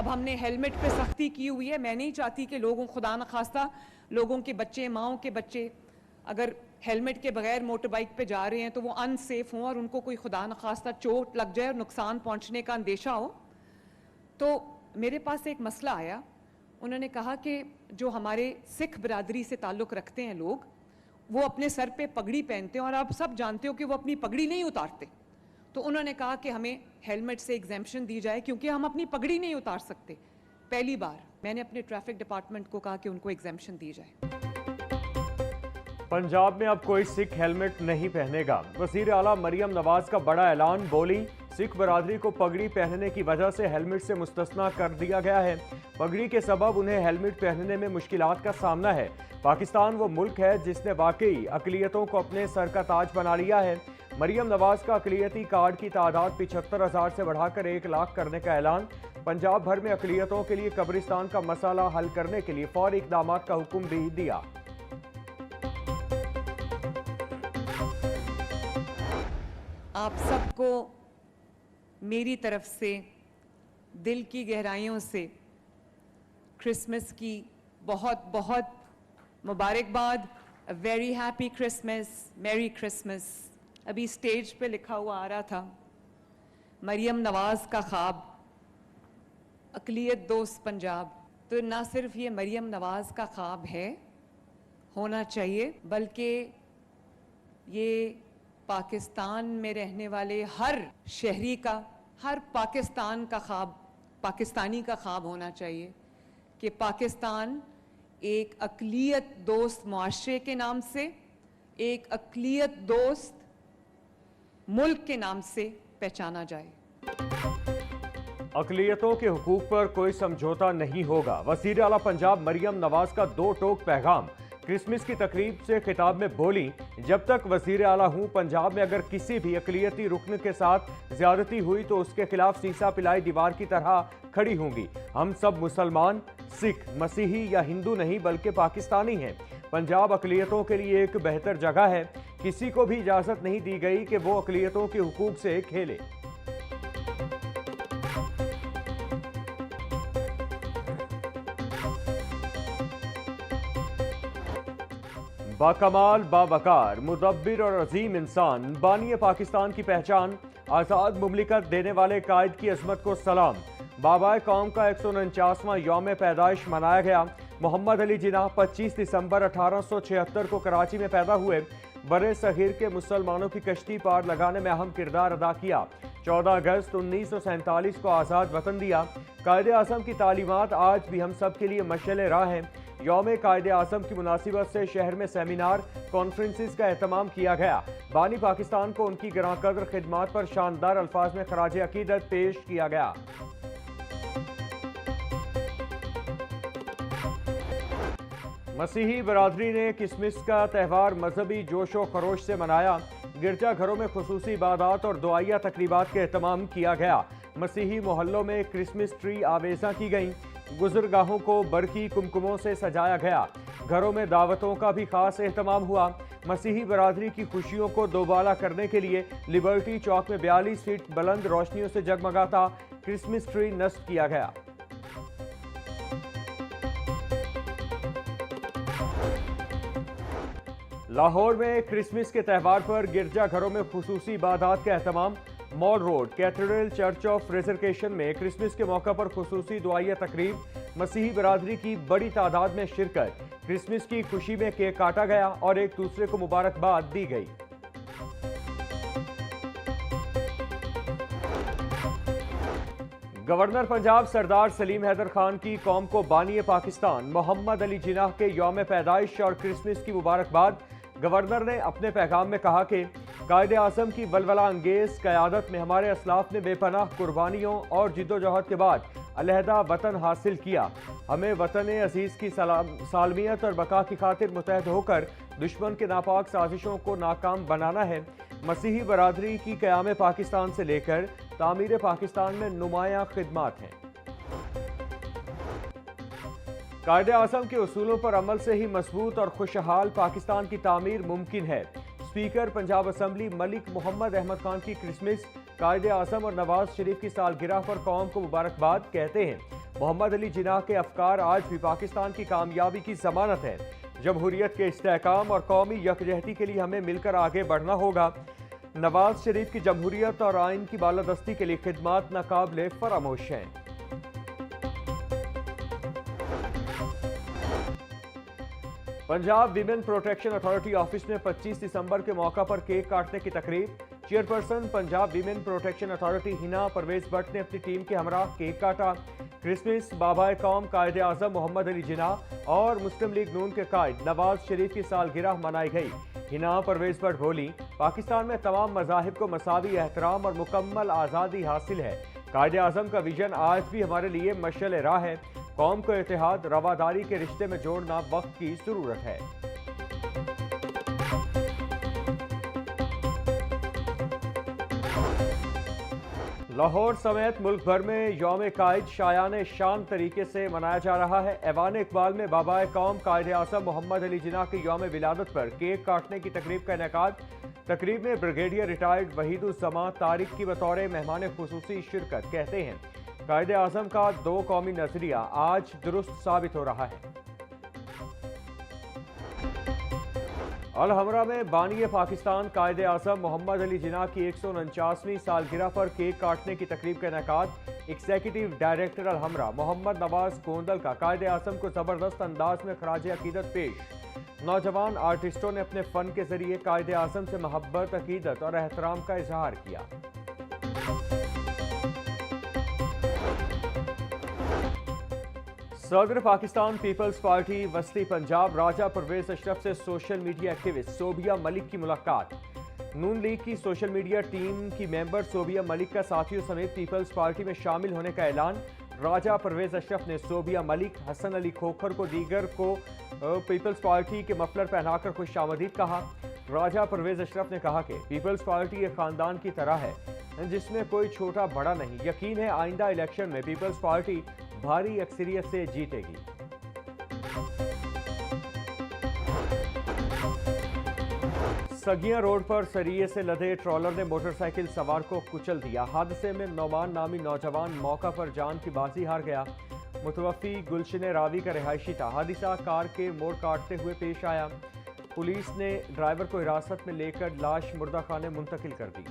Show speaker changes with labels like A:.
A: अब हमने हेलमेट पे सख्ती की हुई है। मैं नहीं चाहती कि लोगों, खुदा न खास्ता, लोगों के बच्चे, माओं के बच्चे अगर हेलमेट के बगैर मोटर बाइक पे जा रहे हैं तो वो अनसेफ हों और उनको कोई खुदा न खास्ता चोट लग जाए और नुकसान पहुंचने का अंदेशा हो। तो मेरे पास एक मसला आया। उन्होंने कहा कि जो हमारे सिख बिरादरी से ताल्लुक़ रखते हैं लोग, वो अपने सर पे पगड़ी पहनते हैं और आप सब जानते हो कि वो अपनी पगड़ी नहीं उतारते। तो उन्होंने कहा कि हमें हेलमेट से एग्जेम्पशन दी जाए क्योंकि हम अपनी पगड़ी नहीं उतार सकते। पहली बार मैंने अपने ट्रैफिक डिपार्टमेंट को कहा कि उनको एग्जेम्पशन दी जाए।
B: पंजाब में अब कोई सिख हेलमेट नहीं पहनेगा। वज़ीर आला मरियम नवाज का बड़ा ऐलान। बोली, सिख बरादरी को पगड़ी पहनने की वजह से हेलमेट से मुस्तस्ना कर दिया गया है। पगड़ी के सबब उन्हें हेलमेट पहनने में मुश्किलात का सामना है। पाकिस्तान वो मुल्क है जिसने वाकई अक़लियतों को अपने सर का ताज बना लिया है। मरियम नवाज का अक़लियती कार्ड की तादाद 75,000 से बढ़ाकर 1 लाख करने का ऐलान। पंजाब भर में अक़लियतों के लिए कब्रिस्तान का मसला हल करने के लिए फौरी इक़दामात का हुक्म भी दिया।
A: आप सबको मेरी तरफ से दिल की गहराइयों से क्रिसमस की बहुत बहुत मुबारकबाद। अ वेरी हैप्पी क्रिसमस, मेरी क्रिसमस। अभी स्टेज पे लिखा हुआ आ रहा था, मरियम नवाज का ख्वाब, अक़लियत दोस्त पंजाब। तो ना सिर्फ ये मरियम नवाज का ख्वाब है, होना चाहिए, बल्कि ये पाकिस्तान में रहने वाले हर शहरी का, हर पाकिस्तानी का ख्वाब होना चाहिए कि पाकिस्तान एक अक़लियत दोस्त मुआशरे के नाम से, एक अक़लियत दोस्त मुल्क के नाम से पहचाना जाए।
B: अक़लियतों के हुकूक पर कोई समझौता नहीं होगा। वज़ीर आला पंजाब मरियम नवाज का 2 टोक पैगाम। क्रिसमस की तकरीब से खिताब में बोली, जब तक वज़ीर आला हूँ, पंजाब में अगर किसी भी अक़लियती रुकन के साथ ज़्यादती हुई तो उसके खिलाफ सीसा पिलाई दीवार की तरह खड़ी होंगी। हम सब मुसलमान, सिख, मसीही या हिंदू नहीं बल्कि पाकिस्तानी हैं। पंजाब अक़लियतों के लिए एक बेहतर जगह है। किसी को भी इजाज़त नहीं दी गई कि वो अक़लियतों के हुकूक से खेले। बाकमाल, बावकार, मुदब्बिर और अजीम इंसान, बानी पाकिस्तान की पहचान, आज़ाद मुमलिकत देने वाले कायद की अजमत को सलाम। बाबाए कौम का 149वां यौम पैदाइश मनाया गया। मोहम्मद अली जिन्नाह 25 दिसंबर 1876 को कराची में पैदा हुए। बरे सगीर के मुसलमानों की कश्ती पार लगाने में अहम किरदार अदा किया। 14 अगस्त 1947 को आज़ाद वतन दिया। कायदे आज़म की तालीमात आज भी हम सब के लिए मशअल राह हैं। यौम कायदे आज़म की मुनासिबत से शहर में सेमिनार, कॉन्फ्रेंसिस का एहतमाम किया गया। बानी पाकिस्तान को उनकी गिरां कदर खिदमात पर शानदार अल्फाज में खराज अकीदत पेश किया गया। मसीही बरादरी ने क्रिसमस का त्यौहार मजहबी जोशो खरोश से मनाया। गिरजा घरों में खुसूसी इबादत और दुआया तकरीबात के एहतमाम किया गया। मसीही मोहल्लों में क्रिसमस ट्री आवेज़ा की गई। गुजरगाहों को बरकी कुमकुमों से सजाया गया। घरों में दावतों का भी खास एहतमाम हुआ। मसीही बरादरी की खुशियों को दोबाला करने के लिए लिबर्टी चौक में 42 फीट बुलंद रोशनियों से जगमगाता क्रिसमस ट्री नस्ब किया गया। लाहौर में क्रिसमस के त्यौहार पर गिरजा घरों में खुसूसी इबादत का एहतमाम। Mall road cathedral church of reservation में क्रिसमस के मौका पर खुसूसी दुआया तकरीब। मसीही बरादरी की बड़ी तादाद में शिरकत। क्रिसमस की खुशी में केक काटा गया और एक दूसरे को मुबारकबाद दी गई। गवर्नर पंजाब सरदार सलीम हैदर खान की कौम को बानी पाकिस्तान मोहम्मद अली जिन्नाह के यौम पैदाइश और क्रिसमस की मुबारकबाद। गवर्नर ने अपने पैगाम में कहा कि कायदे आज़म की वलवला अंगेज क़यादत में हमारे असलाफ ने बेपनाह कुर्बानियों और जिद्दोजहद के बाद अलहदा वतन हासिल किया। हमें वतन अजीज़ की सालमियत और बका की खातिर मुतहद होकर दुश्मन के नापाक साजिशों को नाकाम बनाना है। मसीही बरादरी की क़याम पाकिस्तान से लेकर तामीर पाकिस्तान में नुमायां खिदमात हैं। कायदे आज़म के उसूलों पर अमल से ही मजबूत और खुशहाल पाकिस्तान की तामीर मुमकिन है। स्पीकर पंजाब असम्बली मलिक मोहम्मद अहमद खान की क्रिसमस, कायदे आज़म और नवाज शरीफ की सालगिरह पर कौम को मुबारकबाद कहते हैं। मोहम्मद अली जिन्ना के अफकार आज भी पाकिस्तान की कामयाबी की जमानत है। जमहूरियत के इस्तेहकाम और कौमी यकजहती के लिए हमें मिलकर आगे बढ़ना होगा। नवाज शरीफ की जमहूरियत और आइन की बालादस्ती के लिए खिदमात नाकाबिले फरामोश हैं। Punjab women protection authority office में 25 दिसंबर के मौका पर केक काटने की तकरीब। Chairperson Punjab women protection authority Hina Pervaiz Butt ने अपनी टीम के हमरा केक काटा। क्रिसमस, बाबाए कौम कायदे आजम मोहम्मद अली जिन्ना और मुस्लिम लीग नून के कायद नवाज शरीफ की सालगिरह मनाई गई। हिना परवेज भट्ट बोली, पाकिस्तान में तमाम मज़ाहिब को मसावी एहतराम और मुकम्मल आज़ादी हासिल है। कायदे आजम का विजन आज भी हमारे लिए मशाल राह है। कौम को इत्तेहाद रवादारी के रिश्ते में जोड़ना वक्त की जरूरत है। लाहौर समेत मुल्क भर में यौम कायद शायान शान तरीके से मनाया जा रहा है। ऐवान इकबाल में बाबाए कौम कायदे आज़म मोहम्मद अली जिन्ना की यौम विलादत पर केक काटने की तकरीब का इनेकाद। तकरीब में ब्रिगेडियर रिटायर्ड वहीदुज़्ज़मा तारिक की बतौर मेहमान खुसूसी शिरकत। कहते हैं, कायदे आज़म का दो कौमी नजरिया आज दुरुस्त साबित हो रहा है। अल हमरा में बानी पाकिस्तान कायदे आज़म मोहम्मद अली जिन्ना की 149वीं सालगिरह पर केक काटने की तकरीब का इनेकाद। एग्जीक्यूटिव डायरेक्टर अल हमरा मोहम्मद नवाज गोंदल का कायदे आज़म को ज़बरदस्त अंदाज में खराज अकीदत पेश। नौजवान आर्टिस्टों ने अपने फ़न के जरिए कायदे आज़म से मोहब्बत, अकीदत और एहतराम का इजहार किया। सदर पाकिस्तान पीपल्स पार्टी वस्ती पंजाब राजा परवेज अशरफ से social media activist Sobia Malik की मुलाकात। नून लीग की सोशल मीडिया टीम की मेंबर सोबिया मलिक का साथियों समेत पीपल्स पार्टी में शामिल होने का ऐलान। राजा परवेज अशरफ ने सोबिया मलिक, हसन अली खोखर को दीगर को पीपल्स पार्टी के मफलर पहनाकर खुशामदीद कहा। राजा परवेज अशरफ ने कहा कि पीपल्स पार्टी एक खानदान की तरह है जिसमें कोई छोटा बड़ा नहीं। यकीन है आइंदा इलेक्शन में पीपल्स पार्टी भारी अक्सरियत से जीतेगी। सगिया रोड पर सरिये से लदे ट्रॉलर ने मोटरसाइकिल सवार को कुचल दिया। हादसे में नौमान नामी नौजवान मौका पर जान की बाजी हार गया। मुतवफ़ी गुलशन रावी का रिहायशी था। हादसा कार के मोड़ काटते हुए पेश आया। पुलिस ने ड्राइवर को हिरासत में लेकर लाश मुर्दा खाने मुंतकिल कर दी।